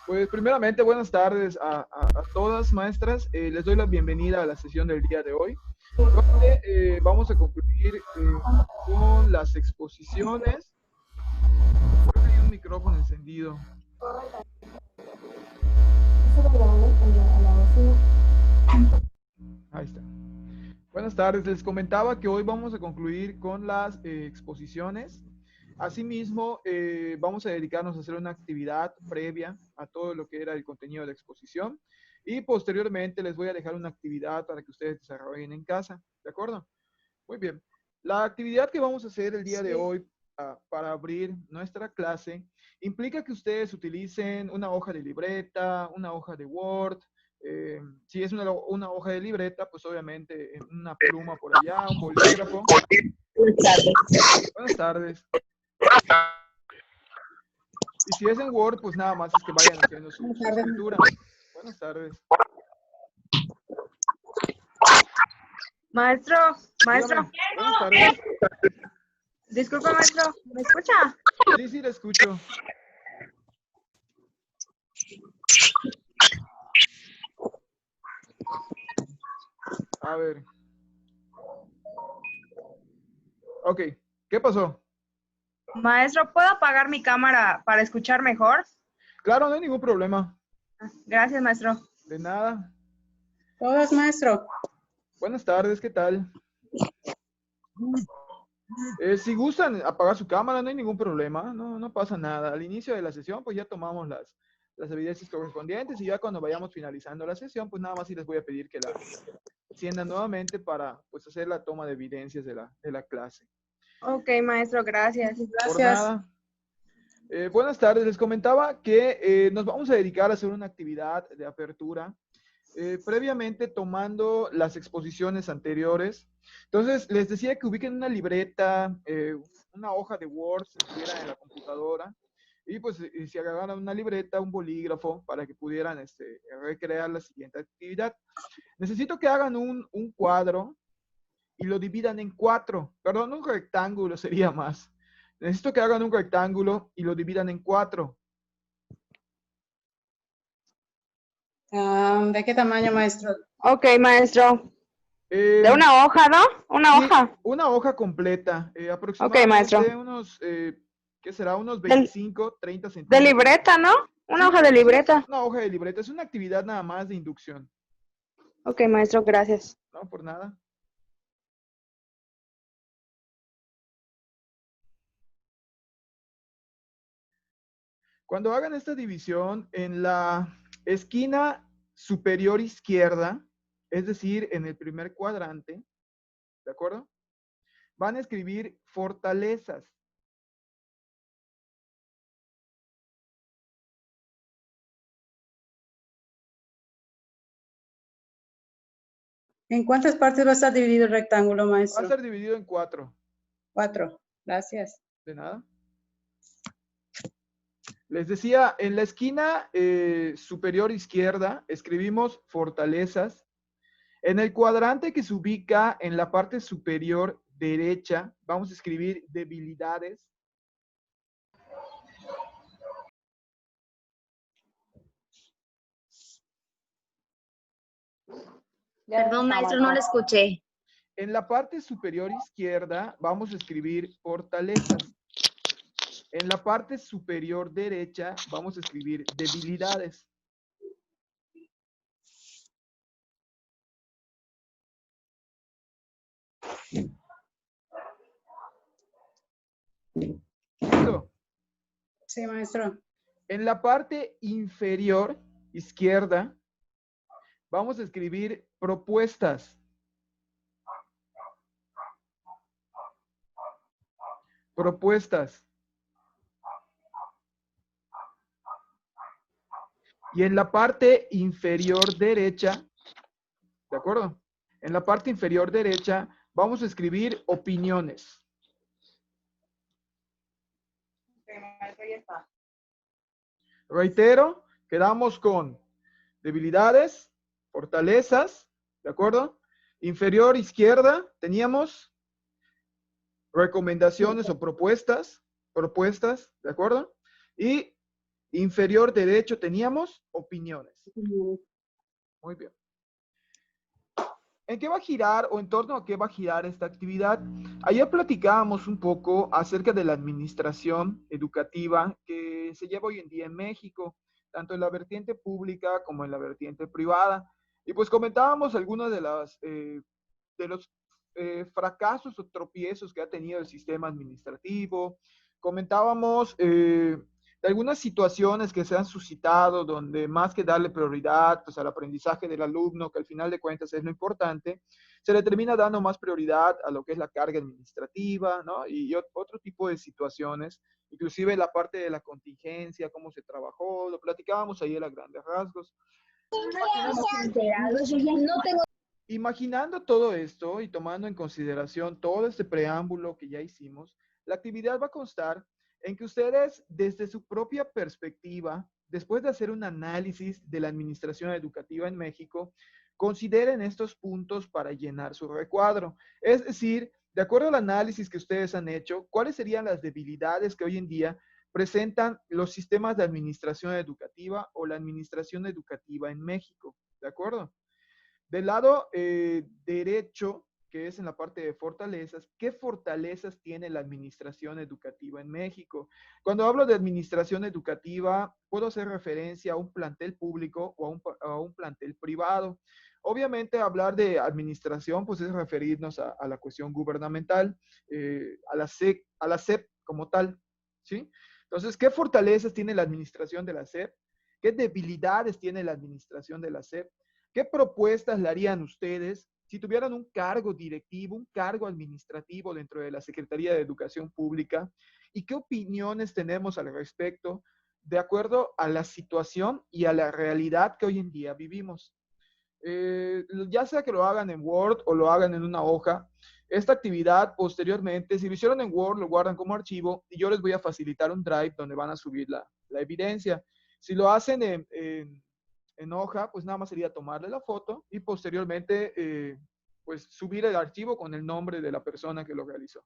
Pues primeramente, buenas tardes a todas maestras. Les doy la bienvenida a la sesión del día de hoy, donde vamos a concluir con las exposiciones. Creo que hay un micrófono encendido. Ahí está. Buenas tardes. Les comentaba que hoy vamos a concluir con las exposiciones. Asimismo, vamos a dedicarnos a hacer una actividad previa a todo lo que era el contenido de la exposición y posteriormente les voy a dejar una actividad para que ustedes desarrollen en casa, ¿de acuerdo? Muy bien. La actividad que vamos a hacer el día de hoy para abrir nuestra clase implica que ustedes utilicen una hoja de libreta, una hoja de Word. Si es una hoja de libreta, pues obviamente una pluma por allá, un bolígrafo. Buenas tardes. Y si es en Word, pues nada más es que vayan haciendo su escritura. Buenas tardes. Maestro. Dígame. Buenas tardes. Disculpa, maestro, ¿me escucha? Sí, le escucho. A ver. Ok, ¿qué pasó? Maestro, ¿puedo apagar mi cámara para escuchar mejor? Claro, no hay ningún problema. Gracias, maestro. De nada. Todas, maestro. Buenas tardes, ¿qué tal? Si gustan apagar su cámara, no hay ningún problema, no pasa nada. Al inicio de la sesión, pues ya tomamos las evidencias correspondientes y ya cuando vayamos finalizando la sesión, pues nada más sí les voy a pedir que la enciendan nuevamente para pues hacer la toma de evidencias de la clase. Ok, maestro, gracias. Por nada. Buenas tardes, les comentaba que nos vamos a dedicar a hacer una actividad de apertura, previamente tomando las exposiciones anteriores. Entonces, les decía que ubiquen una libreta, una hoja de Word, si estuviera en la computadora, y pues si agarraran una libreta, un bolígrafo, para que pudieran recrear la siguiente actividad. Necesito que hagan un cuadro y lo dividan en 4, perdón, un rectángulo sería más. Necesito que hagan un rectángulo y lo dividan en 4. ¿De qué tamaño, maestro? Ok, maestro. De Eh, una hoja, ¿no? Una sí, hoja. una hoja completa, Ok, aproximadamente maestro. unos, ¿qué será? Unos Del- 25, 30 De centímetros. libreta, ¿no? Una Sí, hoja de sí, libreta. una hoja de libreta. Es una actividad nada más de inducción. Ok, maestro, gracias. No, por nada. Cuando hagan esta división, en la esquina superior izquierda, es decir, en el primer cuadrante, ¿de acuerdo? Van a escribir fortalezas. ¿En cuántas partes va a estar dividido el rectángulo, Va a maestro? estar dividido en 4. 4. Gracias. De nada. Les decía, en la esquina superior izquierda escribimos fortalezas. En el cuadrante que se ubica en la parte superior derecha, vamos a escribir debilidades. Perdón, maestro, no lo escuché. En la parte superior izquierda vamos a escribir fortalezas. En la parte superior derecha vamos a escribir debilidades. ¿Listo? Sí, maestro. En la parte inferior izquierda vamos a escribir propuestas. Propuestas. Y en la parte inferior derecha, ¿de acuerdo? En la parte inferior derecha vamos a escribir opiniones. Reitero, quedamos con debilidades, fortalezas, ¿de acuerdo? Inferior izquierda teníamos recomendaciones o propuestas, ¿de acuerdo? Y inferior derecho teníamos opiniones. Muy bien. ¿En qué va a girar o en torno a qué va a girar esta actividad? Ayer platicábamos un poco acerca de la administración educativa que se lleva hoy en día en México, tanto en la vertiente pública como en la vertiente privada. Y pues comentábamos algunos de los fracasos o tropiezos que ha tenido el sistema administrativo. Comentábamos de algunas situaciones que se han suscitado donde más que darle prioridad pues, al aprendizaje del alumno, que al final de cuentas es lo importante, se le termina dando más prioridad a lo que es la carga administrativa, ¿no? Y otro tipo de situaciones, inclusive la parte de la contingencia, cómo se trabajó, lo platicábamos ayer a grandes rasgos. Imaginando todo esto y tomando en consideración todo este preámbulo que ya hicimos, la actividad va a constar en que ustedes, desde su propia perspectiva, después de hacer un análisis de la administración educativa en México, consideren estos puntos para llenar su recuadro. Es decir, de acuerdo al análisis que ustedes han hecho, ¿cuáles serían las debilidades que hoy en día presentan los sistemas de administración educativa o la administración educativa en México? ¿De acuerdo? Del lado derecho, que es en la parte de fortalezas, ¿qué fortalezas tiene la administración educativa en México? Cuando hablo de administración educativa, puedo hacer referencia a un plantel público o a un plantel privado. Obviamente, hablar de administración, pues es referirnos a la cuestión gubernamental, a la SEP como tal, ¿sí? Entonces, ¿qué fortalezas tiene la administración de la SEP? ¿Qué debilidades tiene la administración de la SEP? ¿Qué propuestas le harían ustedes si tuvieran un cargo directivo, un cargo administrativo dentro de la Secretaría de Educación Pública? ¿Y qué opiniones tenemos al respecto de acuerdo a la situación y a la realidad que hoy en día vivimos? Ya sea que lo hagan en Word o lo hagan en una hoja, esta actividad posteriormente, si lo hicieron en Word, lo guardan como archivo y yo les voy a facilitar un Drive donde van a subir la evidencia. Si lo hacen en hoja, pues nada más sería tomarle la foto y posteriormente pues subir el archivo con el nombre de la persona que lo realizó.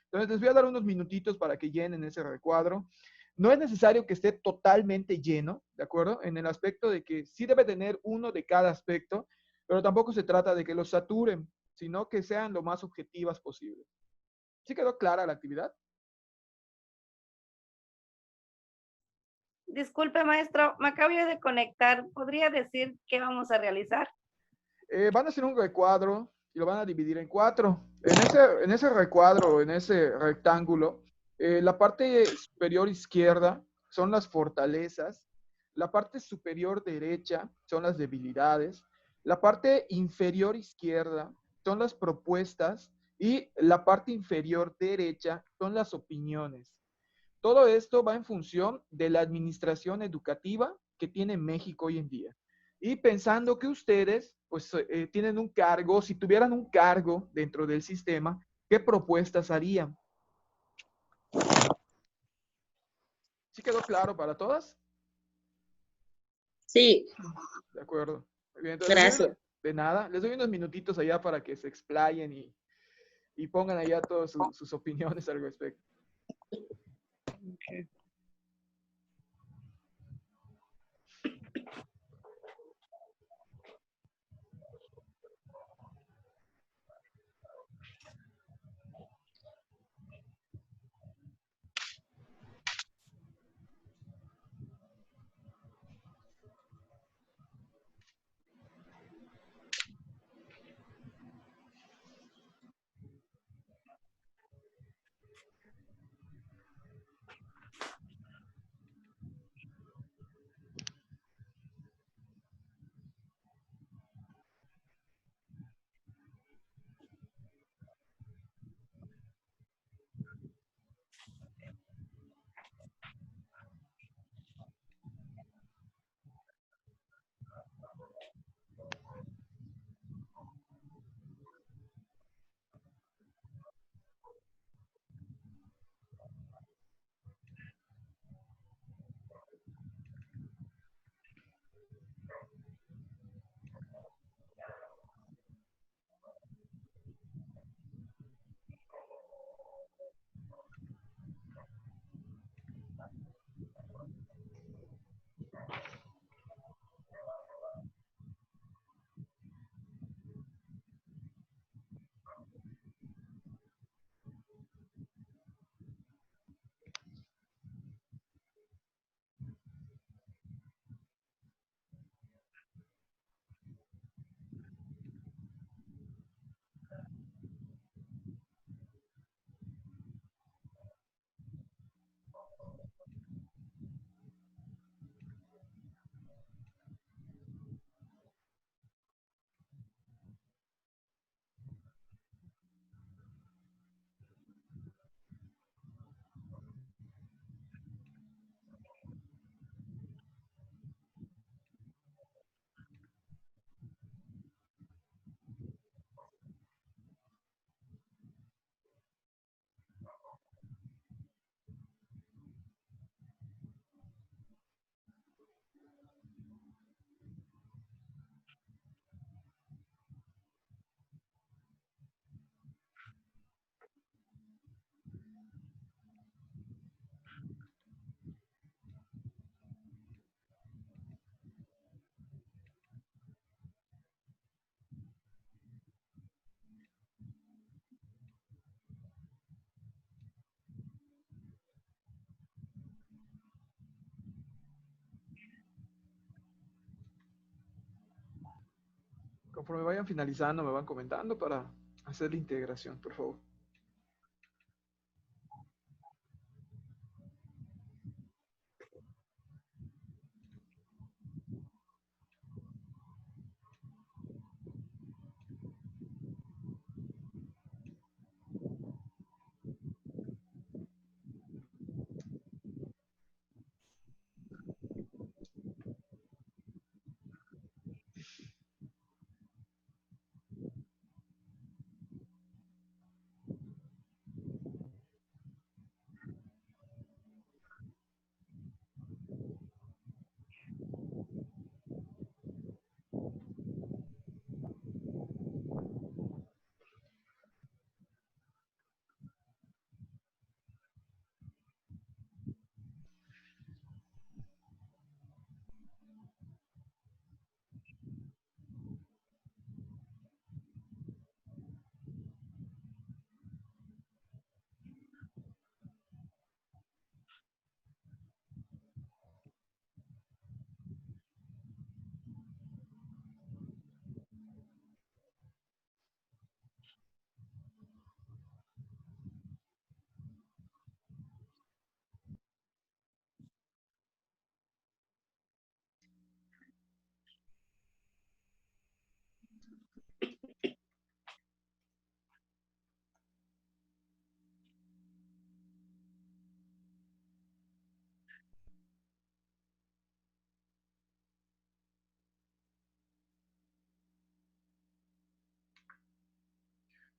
Entonces les voy a dar unos minutitos para que llenen ese recuadro. No es necesario que esté totalmente lleno, ¿de acuerdo? En el aspecto de que sí debe tener uno de cada aspecto, pero tampoco se trata de que los saturen, sino que sean lo más objetivas posible. ¿Sí quedó clara la actividad? Disculpe, maestro, me acabo de conectar. ¿Podría decir qué vamos a realizar? Van a hacer un recuadro y lo van a dividir en cuatro. En ese recuadro, en ese rectángulo, la parte superior izquierda son las fortalezas, la parte superior derecha son las debilidades, la parte inferior izquierda son las propuestas y la parte inferior derecha son las opiniones. Todo esto va en función de la administración educativa que tiene México hoy en día. Y pensando que ustedes, pues, tienen un cargo, si tuvieran un cargo dentro del sistema, ¿qué propuestas harían? ¿Sí quedó claro para todas? Sí, De acuerdo. Muy bien, entonces, gracias. de nada, les doy unos minutitos allá para que se explayen y pongan allá todas sus opiniones al respecto. Okay. Conforme vayan finalizando, me van comentando para hacer la integración, por favor.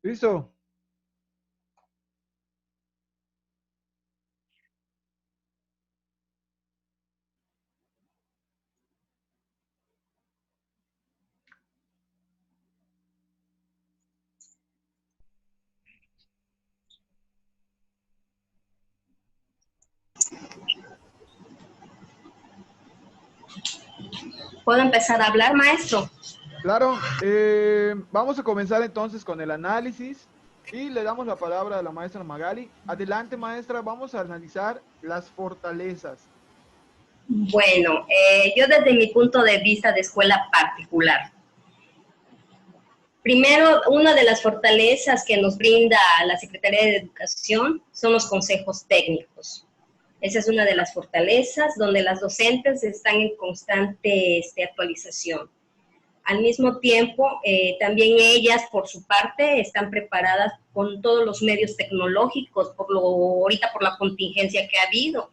¿Listo? ¿Puedo empezar a hablar, maestro? Claro, vamos a comenzar entonces con el análisis y le damos la palabra a la maestra Magali. Adelante, maestra, vamos a analizar las fortalezas. Bueno, yo desde mi punto de vista de escuela particular, primero, una de las fortalezas que nos brinda la Secretaría de Educación son los consejos técnicos. Esa es una de las fortalezas donde las docentes están en constante actualización. Al mismo tiempo, también ellas, por su parte, están preparadas con todos los medios tecnológicos, ahorita por la contingencia que ha habido.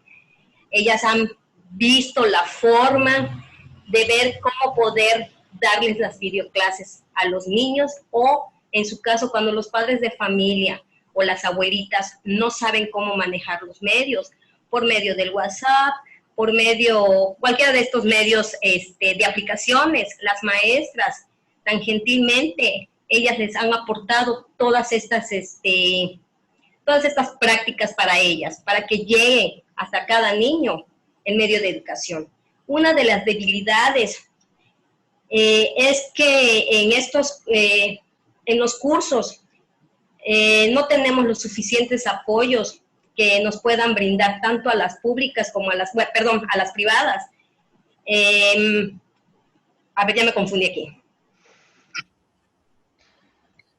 Ellas han visto la forma de ver cómo poder darles las videoclases a los niños o, en su caso, cuando los padres de familia o las abuelitas no saben cómo manejar los medios, por medio del WhatsApp, por medio, cualquiera de estos medios de aplicaciones, las maestras, tan gentilmente, ellas les han aportado todas estas prácticas para ellas, para que llegue hasta cada niño el medio de educación. Una de las debilidades es que en los cursos no tenemos los suficientes apoyos que nos puedan brindar tanto a las públicas como a las privadas. A ver, ya me confundí aquí.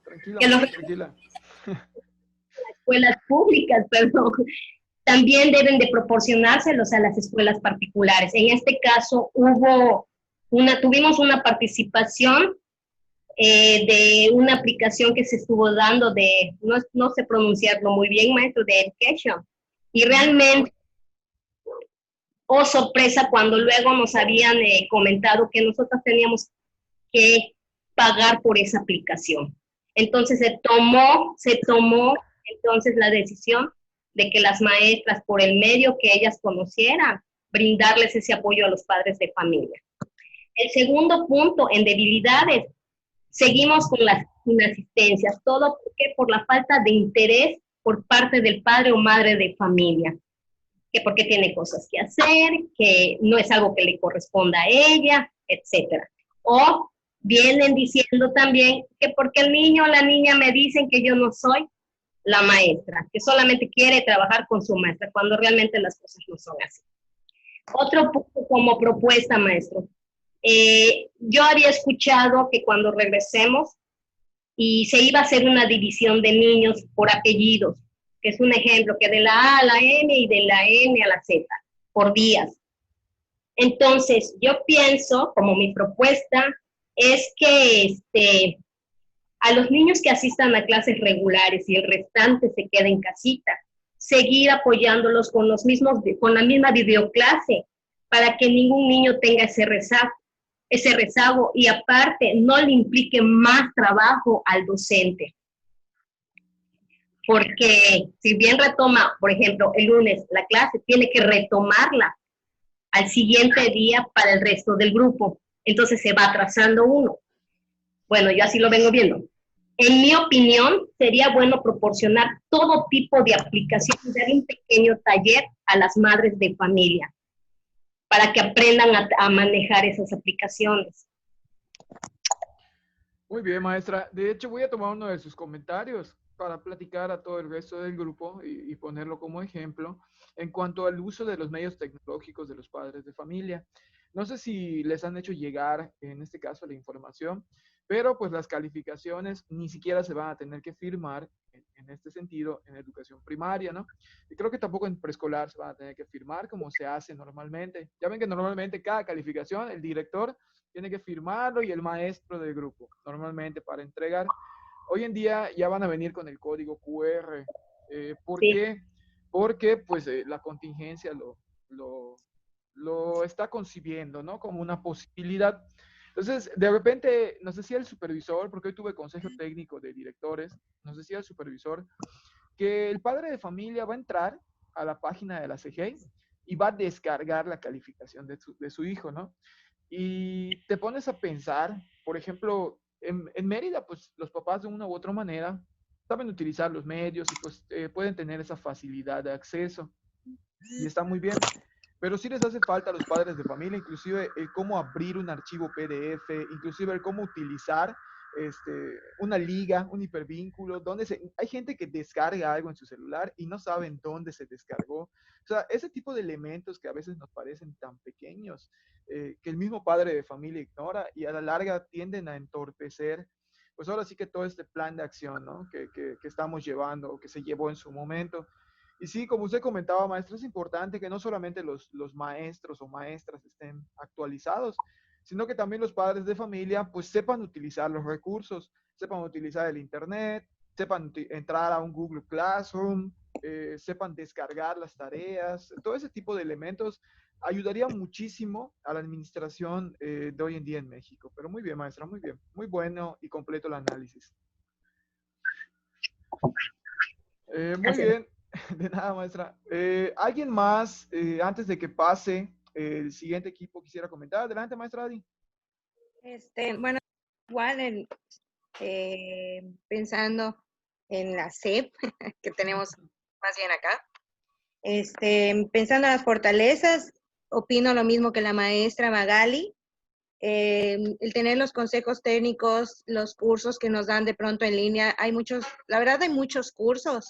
Tranquila, tranquila. Escuelas públicas, perdón, también deben de proporcionárselos a las escuelas particulares. En este caso tuvimos una participación de una aplicación que se estuvo dando no sé pronunciarlo muy bien, maestro, de Education. Y realmente, oh sorpresa, cuando luego nos habían comentado que nosotros teníamos que pagar por esa aplicación. Entonces se tomó entonces la decisión de que las maestras, por el medio que ellas conocieran, brindarles ese apoyo a los padres de familia. El segundo punto, en debilidades, seguimos con las inasistencias, todo por la falta de interés por parte del padre o madre de familia, que porque tiene cosas que hacer, que no es algo que le corresponda a ella, etcétera. O vienen diciendo también que porque el niño o la niña me dicen que yo no soy la maestra, que solamente quiere trabajar con su maestra, cuando realmente las cosas no son así. Otro punto como propuesta, maestro, Yo había escuchado que cuando regresemos y se iba a hacer una división de niños por apellidos, que es un ejemplo, que de la A a la N y de la N a la Z, por días. Entonces, yo pienso, como mi propuesta, es que a los niños que asistan a clases regulares y el restante se quede en casita, seguir apoyándolos con la misma videoclase, para que ningún niño tenga ese rezago y aparte no le implique más trabajo al docente. Porque si bien retoma, por ejemplo, el lunes la clase, tiene que retomarla al siguiente día para el resto del grupo. Entonces se va atrasando uno. Bueno, yo así lo vengo viendo. En mi opinión, sería bueno proporcionar todo tipo de aplicaciones, dar un pequeño taller a las madres de familia para que aprendan a manejar esas aplicaciones. Muy bien, maestra. De hecho, voy a tomar uno de sus comentarios para platicar a todo el resto del grupo y ponerlo como ejemplo en cuanto al uso de los medios tecnológicos de los padres de familia. No sé si les han hecho llegar, en este caso, la información, pero pues las calificaciones ni siquiera se van a tener que firmar en este sentido en educación primaria, ¿no? Y creo que tampoco en preescolar se van a tener que firmar como se hace normalmente. Ya ven que normalmente cada calificación, el director tiene que firmarlo y el maestro del grupo, normalmente para entregar. Hoy en día ya van a venir con el código QR. ¿Por Sí. qué? Porque pues la contingencia lo está concibiendo, ¿no? Como una posibilidad. Entonces, de repente, nos decía el supervisor, porque hoy tuve consejo técnico de directores, nos decía el supervisor que el padre de familia va a entrar a la página de la CGI y va a descargar la calificación de su hijo, ¿no? Y te pones a pensar, por ejemplo, en Mérida, pues los papás de una u otra manera saben utilizar los medios y pues pueden tener esa facilidad de acceso y está muy bien. Pero sí les hace falta a los padres de familia, inclusive el cómo abrir un archivo PDF, inclusive el cómo utilizar una liga, un hipervínculo, hay gente que descarga algo en su celular y no saben dónde se descargó. O sea, ese tipo de elementos que a veces nos parecen tan pequeños, que el mismo padre de familia ignora y a la larga tienden a entorpecer, pues ahora sí que todo este plan de acción, ¿no? Que estamos llevando o que se llevó en su momento. Y sí, como usted comentaba, maestro, es importante que no solamente los maestros o maestras estén actualizados, sino que también los padres de familia pues sepan utilizar los recursos, sepan utilizar el Internet, sepan entrar a un Google Classroom, sepan descargar las tareas, todo ese tipo de elementos ayudaría muchísimo a la administración de hoy en día en México. Pero muy bien, maestra, muy bien. Muy bueno y completo el análisis. Muy bien. De nada, maestra. ¿Alguien más, antes de que pase el siguiente equipo, quisiera comentar? Adelante, maestra Adi. Bueno, igual pensando en la SEP que tenemos más bien acá, pensando en las fortalezas, opino lo mismo que la maestra Magali. El tener los consejos técnicos, los cursos que nos dan de pronto en línea, la verdad hay muchos cursos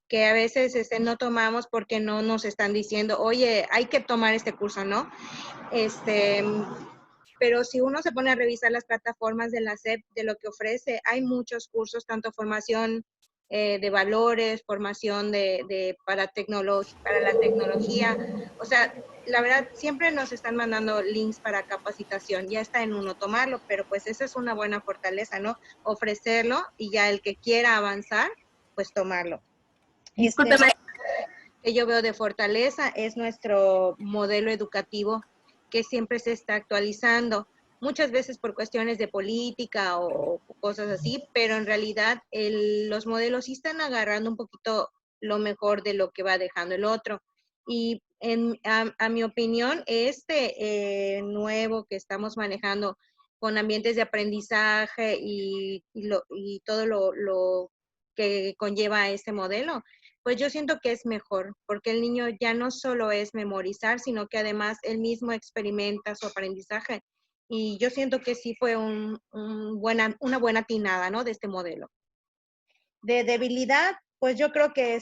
que a veces no tomamos porque no nos están diciendo, oye, hay que tomar este curso, ¿no? Pero si uno se pone a revisar las plataformas de la SEP, de lo que ofrece, hay muchos cursos, tanto formación de valores, formación para la tecnología. O sea, la verdad, siempre nos están mandando links para capacitación. Ya está en uno tomarlo, pero pues esa es una buena fortaleza, ¿no? Ofrecerlo y ya el que quiera avanzar, pues tomarlo. Discúlpeme. Que yo veo de fortaleza es nuestro modelo educativo que siempre se está actualizando, muchas veces por cuestiones de política o cosas así, pero en realidad los modelos sí están agarrando un poquito lo mejor de lo que va dejando el otro. Y a mi opinión, nuevo que estamos manejando con ambientes de aprendizaje y todo lo que conlleva este modelo, pues yo siento que es mejor, porque el niño ya no solo es memorizar, sino que además él mismo experimenta su aprendizaje. Y yo siento que sí fue una buena atinada, ¿no? De este modelo. De debilidad, pues yo creo que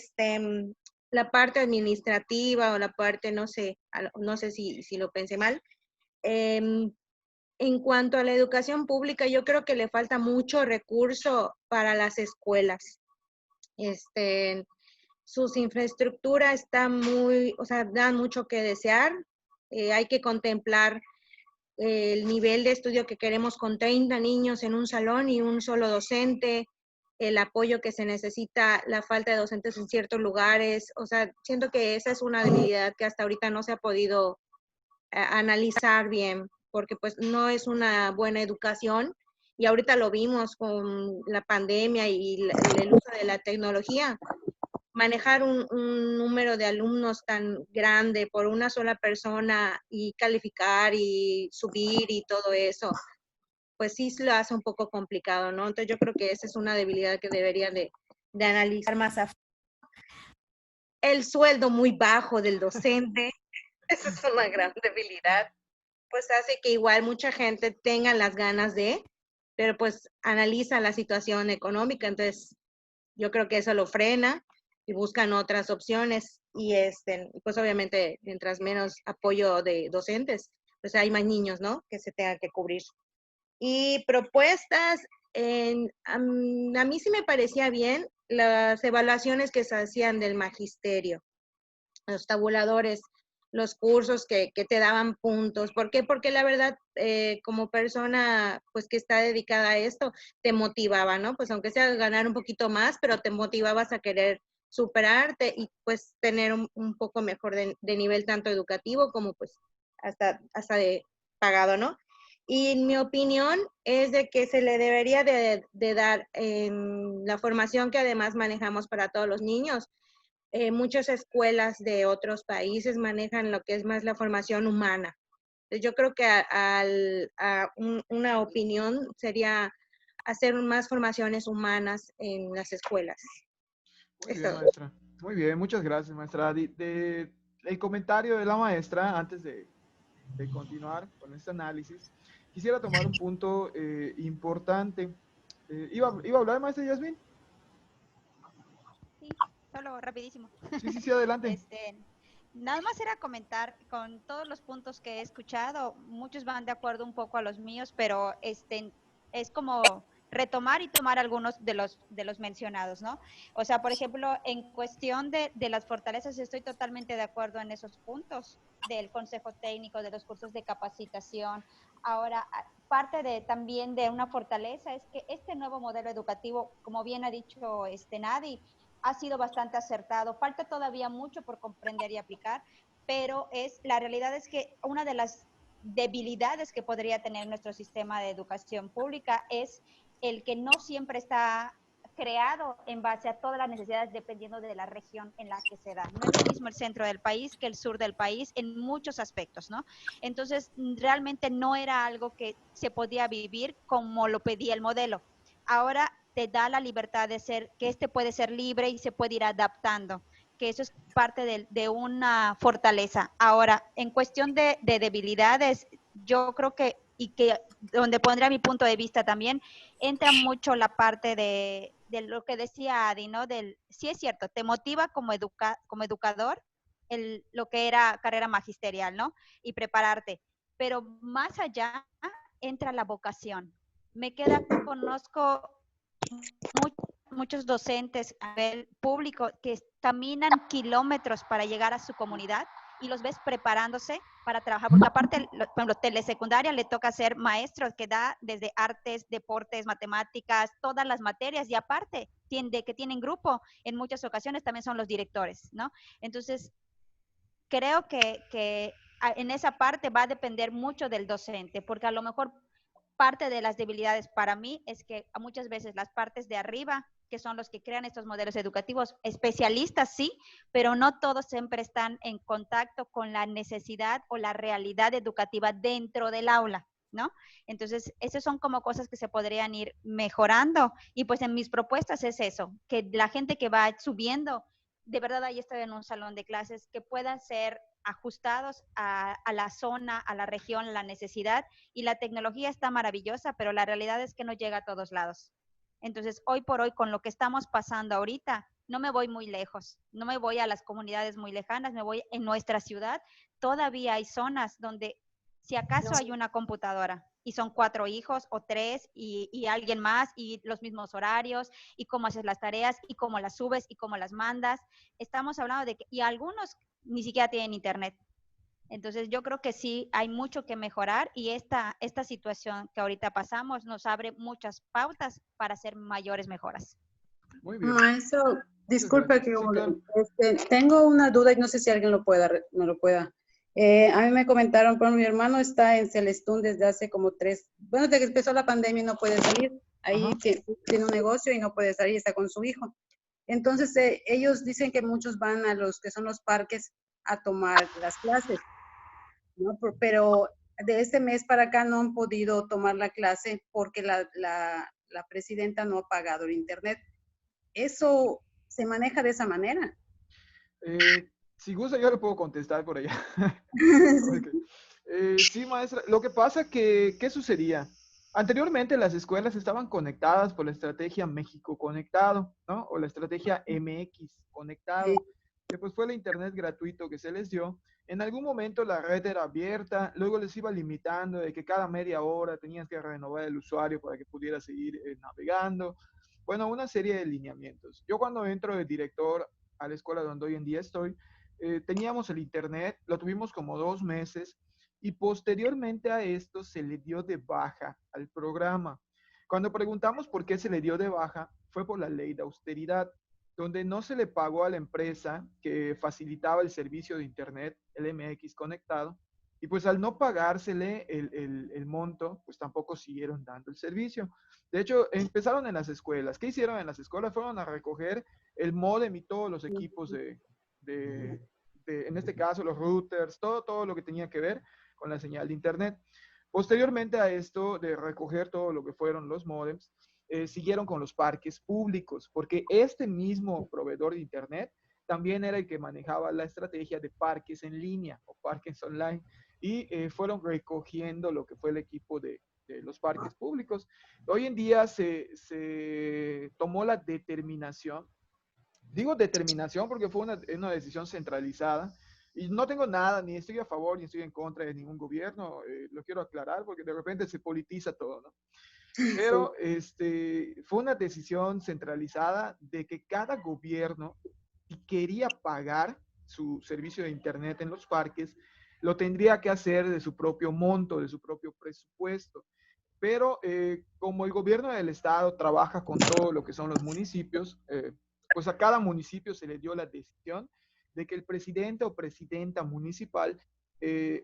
la parte administrativa o la parte, no sé si lo pensé mal, En cuanto a la educación pública, yo creo que le falta mucho recurso para las escuelas. Sus infraestructuras están muy, o sea, dan mucho que desear. Hay que contemplar el nivel de estudio que queremos con 30 niños en un salón y un solo docente, el apoyo que se necesita, la falta de docentes en ciertos lugares. O sea, siento que esa es una debilidad que hasta ahorita no se ha podido analizar bien, porque pues no es una buena educación. Y ahorita lo vimos con la pandemia y el uso de la tecnología. Manejar un número de alumnos tan grande por una sola persona y calificar y subir y todo eso, pues sí se lo hace un poco complicado, ¿no? Entonces yo creo que esa es una debilidad que debería de analizar más a fondo. El sueldo muy bajo del docente, esa es una gran debilidad, pues hace que igual mucha gente tenga las ganas de, pero pues analiza la situación económica, entonces yo creo que eso lo frena y buscan otras opciones y pues obviamente mientras menos apoyo de docentes, pues hay más niños, ¿no? Que se tengan que cubrir. Y propuestas, a mí sí me parecía bien las evaluaciones que se hacían del magisterio, los tabuladores, los cursos que te daban puntos. ¿Por qué? Porque la verdad, como persona pues que está dedicada a esto, te motivaba, ¿no? Pues aunque sea ganar un poquito más, pero te motivabas a querer superarte y pues tener un poco mejor de nivel tanto educativo como pues hasta de pagado, ¿no? Y mi opinión es de que se le debería de dar en la formación que además manejamos para todos los niños. Muchas escuelas de otros países manejan lo que es más la formación humana. Yo creo que una opinión sería hacer más formaciones humanas en las escuelas. Muy bien, Eso. maestra. Muy bien, muchas gracias, maestra. El comentario de la maestra, antes de continuar con este análisis, quisiera tomar un punto importante. ¿Iba a hablar, maestra Yasmin? Sí, solo rapidísimo. Sí, sí, sí, adelante. Nada más era comentar con todos los puntos que he escuchado, muchos van de acuerdo un poco a los míos, pero es como retomar y tomar algunos de los mencionados, ¿no? O sea, por ejemplo, en cuestión de las fortalezas, estoy totalmente de acuerdo en esos puntos del consejo técnico, de los cursos de capacitación. Ahora, parte también de una fortaleza es que este nuevo modelo educativo, como bien ha dicho Nadi, ha sido bastante acertado. Falta todavía mucho por comprender y aplicar, pero la realidad es que una de las debilidades que podría tener nuestro sistema de educación pública es el que no siempre está creado en base a todas las necesidades dependiendo de la región en la que se da. No es lo mismo el centro del país que el sur del país en muchos aspectos, ¿no? Entonces, realmente no era algo que se podía vivir como lo pedía el modelo. Ahora te da la libertad de ser, que puede ser libre y se puede ir adaptando, que eso es parte de una fortaleza. Ahora, en cuestión de debilidades, yo creo que, y que donde pondría mi punto de vista también, entra mucho la parte de lo que decía Adi, ¿no? Sí es cierto, te motiva como educador lo que era carrera magisterial, ¿no? Y prepararte. Pero más allá entra la vocación. Conozco muchos docentes a nivel público que caminan kilómetros para llegar a su comunidad y los ves preparándose para trabajar, porque aparte, por ejemplo, telesecundaria le toca ser maestro que da desde artes, deportes, matemáticas, todas las materias y aparte que tienen grupo, en muchas ocasiones también son los directores, ¿no? Entonces, creo que en esa parte va a depender mucho del docente, porque a lo mejor parte de las debilidades para mí es que muchas veces las partes de arriba, que son los que crean estos modelos educativos, especialistas sí, pero no todos siempre están en contacto con la necesidad o la realidad educativa dentro del aula, ¿no? Entonces, esas son como cosas que se podrían ir mejorando y pues en mis propuestas es eso, que la gente que va subiendo, de verdad ahí está en un salón de clases, que puedan ser ajustados a la zona, a la región, a la necesidad, y la tecnología está maravillosa, pero la realidad es que no llega a todos lados. Entonces, hoy por hoy, con lo que estamos pasando ahorita, no me voy muy lejos, no me voy a las comunidades muy lejanas, me voy en nuestra ciudad, todavía hay zonas donde Si acaso hay una computadora y son 4 hijos o 3 y alguien más y los mismos horarios y cómo haces las tareas y cómo las subes y cómo las mandas. Estamos hablando de que, y algunos ni siquiera tienen internet. Entonces yo creo que sí hay mucho que mejorar y esta situación que ahorita pasamos nos abre muchas pautas para hacer mayores mejoras. Muy bien. Maestro, Muchas disculpe gracias. que Sí, claro. tengo una duda y no sé si alguien me lo pueda. A mí me comentaron, por mi hermano está en Celestún desde hace como 3, bueno, desde que empezó la pandemia y no puede salir. Ahí Ajá. tiene un negocio y no puede salir, está con su hijo. Entonces, ellos dicen que muchos van a los que son los parques a tomar las clases, ¿no? Pero de este mes para acá no han podido tomar la clase porque la presidenta no ha pagado el internet. ¿Eso se maneja de esa manera? Si gusta, yo le puedo contestar por allá. Sí. Ok. Sí, maestra. Lo que pasa que, ¿qué sucedía? Anteriormente las escuelas estaban conectadas por la estrategia México Conectado, ¿no? O la estrategia MX Conectado, Sí. que pues fue el internet gratuito que se les dio. En algún momento la red era abierta, luego les iba limitando de que cada media hora tenías que renovar el usuario para que pudiera seguir navegando. Bueno, una serie de lineamientos. Yo cuando entro de director a la escuela donde hoy en día estoy, teníamos el internet, lo tuvimos como 2 meses y posteriormente a esto se le dio de baja al programa. Cuando preguntamos por qué se le dio de baja, fue por la ley de austeridad, donde no se le pagó a la empresa que facilitaba el servicio de internet, el MX Conectado, y pues al no pagársele el monto, pues tampoco siguieron dando el servicio. De hecho, empezaron en las escuelas. ¿Qué hicieron en las escuelas? Fueron a recoger el módem y todos los equipos en este caso, los routers, todo lo que tenía que ver con la señal de internet. Posteriormente a esto de recoger todo lo que fueron los modems, siguieron con los parques públicos, porque este mismo proveedor de internet también era el que manejaba la estrategia de parques en línea o parques online y fueron recogiendo lo que fue el equipo de los parques públicos. Hoy en día se tomó la determinación. Digo determinación porque fue una decisión centralizada y no tengo nada, ni estoy a favor ni estoy en contra de ningún gobierno, lo quiero aclarar porque de repente se politiza todo, ¿no? Pero fue una decisión centralizada de que cada gobierno, si quería pagar su servicio de internet en los parques, lo tendría que hacer de su propio monto, de su propio presupuesto. Pero como el gobierno del estado trabaja con todo lo que son los municipios, pues a cada municipio se le dio la decisión de que el presidente o presidenta municipal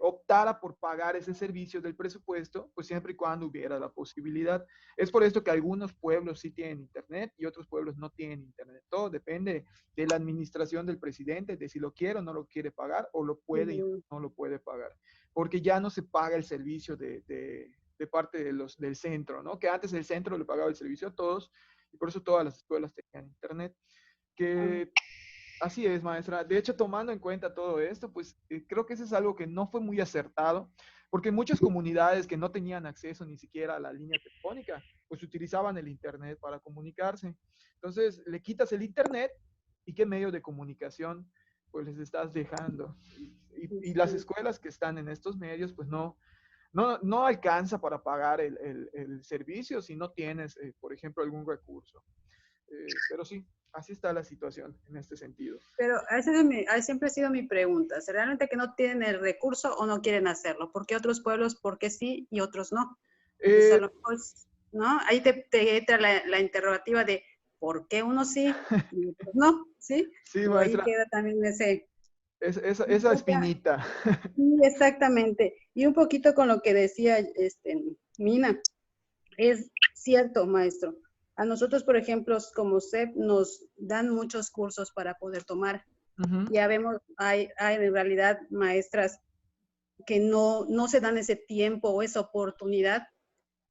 optara por pagar ese servicio del presupuesto, pues siempre y cuando hubiera la posibilidad. Es por esto que algunos pueblos sí tienen internet y otros pueblos no tienen internet. Todo depende de la administración del presidente, de si lo quiere o no lo quiere pagar, o lo puede o no lo puede pagar. Porque ya no se paga el servicio de parte del centro, ¿no? Que antes el centro le pagaba el servicio a todos y por eso todas las escuelas tenían internet. Que así es, maestra. De hecho, tomando en cuenta todo esto, pues creo que eso es algo que no fue muy acertado, porque muchas comunidades que no tenían acceso ni siquiera a la línea telefónica, pues utilizaban el internet para comunicarse. Entonces, le quitas el internet y qué medio de comunicación pues les estás dejando. Y las escuelas que están en estos medios, pues no alcanza para pagar el servicio si no tienes, por ejemplo, algún recurso. Pero sí, así está la situación en este sentido. Pero siempre ha sido mi pregunta, ¿es realmente que no tienen el recurso o no quieren hacerlo? ¿Por qué otros pueblos, por qué sí y otros no? Entonces, a lo mejor, ¿no? Ahí te entra la interrogativa de ¿por qué unos sí y otros no? ¿Sí? Sí, Y ahí maestra. queda también Esa espinita. Sí, exactamente. Y un poquito con lo que decía Mina, es cierto, maestro. A nosotros, por ejemplo, como CEP, nos dan muchos cursos para poder tomar. Ya vemos, hay en realidad maestras que no se dan ese tiempo o esa oportunidad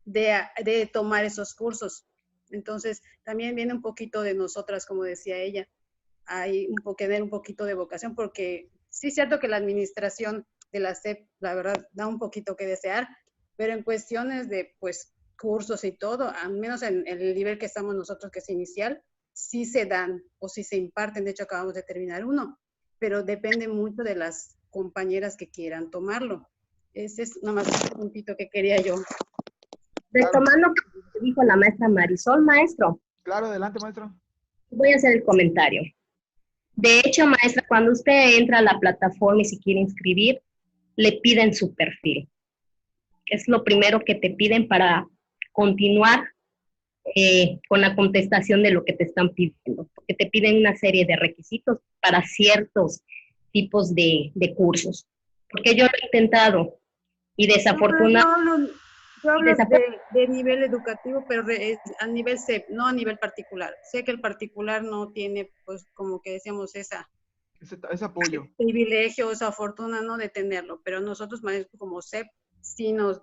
de tomar esos cursos. Entonces, también viene un poquito de nosotras, como decía ella, hay tener un poquito de vocación, porque sí es cierto que la administración de la SEP, la verdad, da un poquito que desear, pero en cuestiones de, pues, cursos y todo, al menos en el nivel que estamos nosotros, que es inicial, sí se dan o sí se imparten. De hecho, acabamos de terminar uno, pero depende mucho de las compañeras que quieran tomarlo. Ese es nomás un puntito que quería yo. Retomando lo que dijo la maestra Marisol, maestro, Claro, adelante, maestro. voy a hacer el comentario. De hecho, maestra, cuando usted entra a la plataforma y se quiere inscribir, le piden su perfil. Es lo primero que te piden para continuar con la contestación de lo que te están pidiendo, porque te piden una serie de requisitos para ciertos tipos de cursos. Porque yo lo he intentado y No, pero desafortunadamente... yo hablo de nivel educativo, pero a nivel CEP, no a nivel particular. Sé que el particular no tiene, pues, como que decíamos, Ese apoyo. privilegio, esa fortuna, ¿no? De tenerlo, pero nosotros, maestros, como CEP, sí nos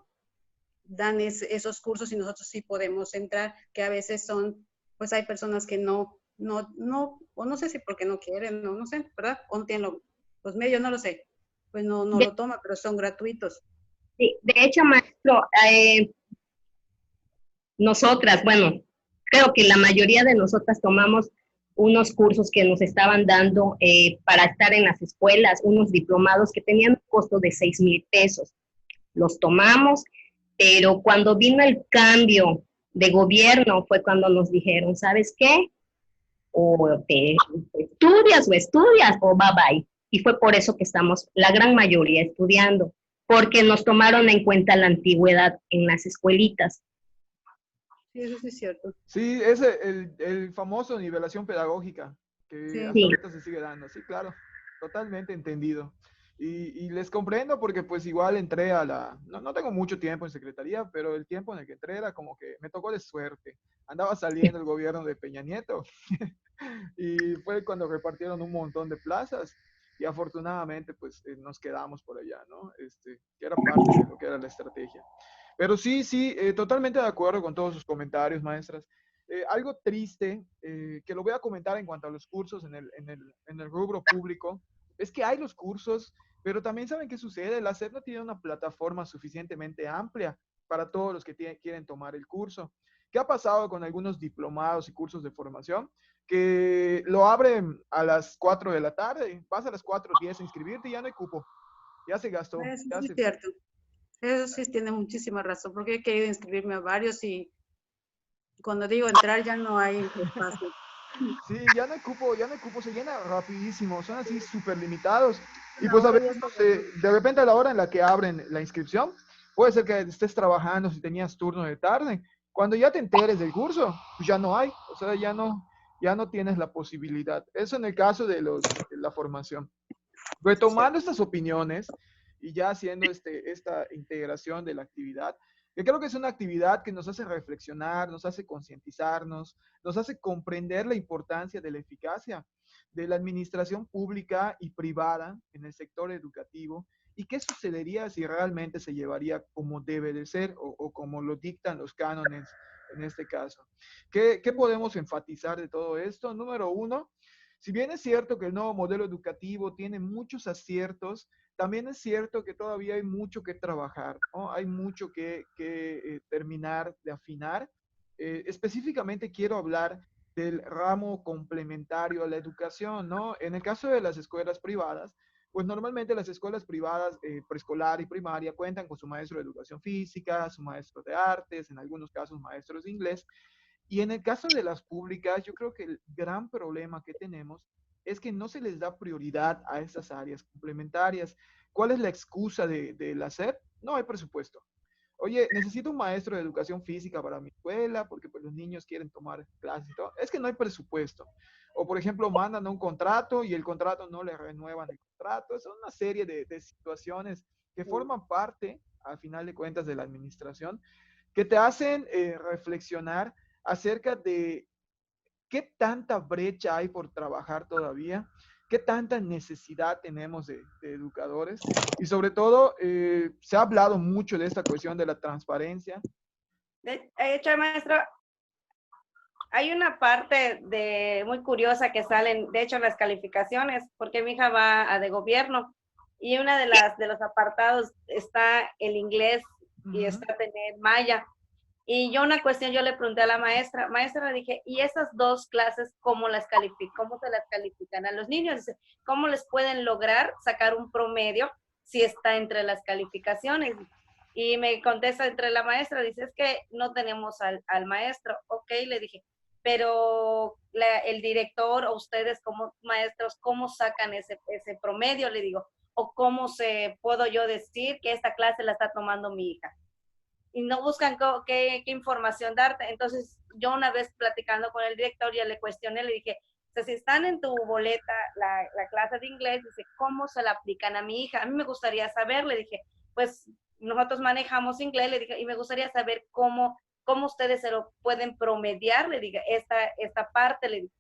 dan esos cursos y nosotros sí podemos entrar, que a veces son, pues hay personas que no, o no sé si porque no quieren, no sé, ¿verdad? O no tienen los medios, no lo sé. Pues no lo toman, pero son gratuitos. Sí, de hecho, maestro, nosotras, bueno, creo que la mayoría de nosotras tomamos unos cursos que nos estaban dando para estar en las escuelas, unos diplomados que tenían un costo de 6,000 pesos. Los tomamos, pero cuando vino el cambio de gobierno fue cuando nos dijeron, ¿sabes qué? O te estudias o bye bye. Y fue por eso que estamos la gran mayoría estudiando, porque nos tomaron en cuenta la antigüedad en las escuelitas. Sí, eso sí es cierto. Sí, es el famoso nivelación pedagógica que Sí. hasta ahorita se sigue dando. Sí, claro, totalmente entendido. Y les comprendo porque pues igual entré a no tengo mucho tiempo en secretaría, pero el tiempo en el que entré era como que me tocó de suerte. Andaba saliendo el gobierno de Peña Nieto y fue cuando repartieron un montón de plazas y afortunadamente pues nos quedamos por allá, ¿no? Que era parte de lo que era la estrategia. Pero sí, totalmente de acuerdo con todos sus comentarios, maestras. Algo triste, que lo voy a comentar en cuanto a los cursos en el rubro público, es que hay los cursos, pero también saben qué sucede. La SEP no tiene una plataforma suficientemente amplia para todos los que quieren tomar el curso. ¿Qué ha pasado con algunos diplomados y cursos de formación? Que lo abren a las 4 de la tarde, vas a las 4:10 a inscribirte y ya no hay cupo. Ya se gastó. Eso Ya sí se es cierto. Eso sí tiene muchísima razón, porque he querido inscribirme a varios y cuando digo entrar ya no hay espacio. Sí, ya no hay cupo, se llena rapidísimo, son así súper limitados. Y Una pues a hora ya veces, está no sé, de repente a la hora en la que abren la inscripción, puede ser que estés trabajando si tenías turno de tarde. Cuando ya te enteres del curso, pues ya no hay, o sea, ya no tienes la posibilidad. Eso en el caso de la formación. Retomando estas opiniones y ya haciendo esta integración de la actividad, yo creo que es una actividad que nos hace reflexionar, nos hace concientizarnos, nos hace comprender la importancia de la eficacia de la administración pública y privada en el sector educativo y qué sucedería si realmente se llevaría como debe de ser o como lo dictan los cánones en este caso. ¿Qué podemos enfatizar de todo esto? Número uno, si bien es cierto que el nuevo modelo educativo tiene muchos aciertos, también es cierto que todavía hay mucho que trabajar, ¿no? Hay mucho que terminar de afinar. Específicamente quiero hablar del ramo complementario a la educación, ¿no? En el caso de las escuelas privadas, pues normalmente las escuelas privadas preescolar y primaria cuentan con su maestro de educación física, su maestro de artes, en algunos casos maestros de inglés, y en el caso de las públicas, yo creo que el gran problema que tenemos es que no se les da prioridad a estas áreas complementarias. ¿Cuál es la excusa de la SEP? No hay presupuesto. Oye, necesito un maestro de educación física para mi escuela porque pues, los niños quieren tomar clases y todo. Es que no hay presupuesto. O, por ejemplo, mandan un contrato y el contrato no le renuevan el contrato. Es una serie de situaciones que forman parte, al final de cuentas, de la administración, que te hacen reflexionar acerca de qué tanta brecha hay por trabajar todavía, qué tanta necesidad tenemos de educadores y sobre todo se ha hablado mucho de esta cuestión de la transparencia. De hecho, maestro, hay una parte muy curiosa que salen, de hecho, las calificaciones, porque mi hija va a de gobierno y una de los apartados está el inglés y está tener maya. Y yo yo le pregunté a la maestra, le dije, ¿y esas dos clases cómo se las califican a los niños? Dice, ¿cómo les pueden lograr sacar un promedio si está entre las calificaciones. Y me contesta entre la maestra, dice, es que no tenemos al maestro. Ok, le dije, pero el director o ustedes como maestros, ¿cómo sacan ese promedio? Le digo, o cómo puedo yo decir que esta clase la está tomando mi hija. Y no buscan qué información darte. Entonces, yo una vez platicando con el director, ya le cuestioné, le dije, o sea, si están en tu boleta la clase de inglés, dice, ¿cómo se la aplican a mi hija? A mí me gustaría saber, le dije, pues nosotros manejamos inglés, le dije, y me gustaría saber cómo ustedes se lo pueden promediar, le dije, esta parte, le dije.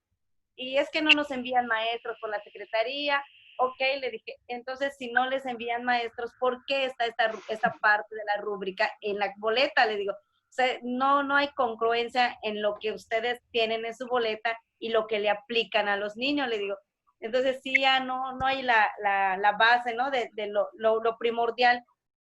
Y es que no nos envían maestros por la secretaría. Ok, le dije, entonces si no les envían maestros, ¿por qué está esta parte de la rúbrica en la boleta? Le digo, o sea, no hay congruencia en lo que ustedes tienen en su boleta y lo que le aplican a los niños, le digo. Entonces sí, ya no hay la base, ¿no? De lo primordial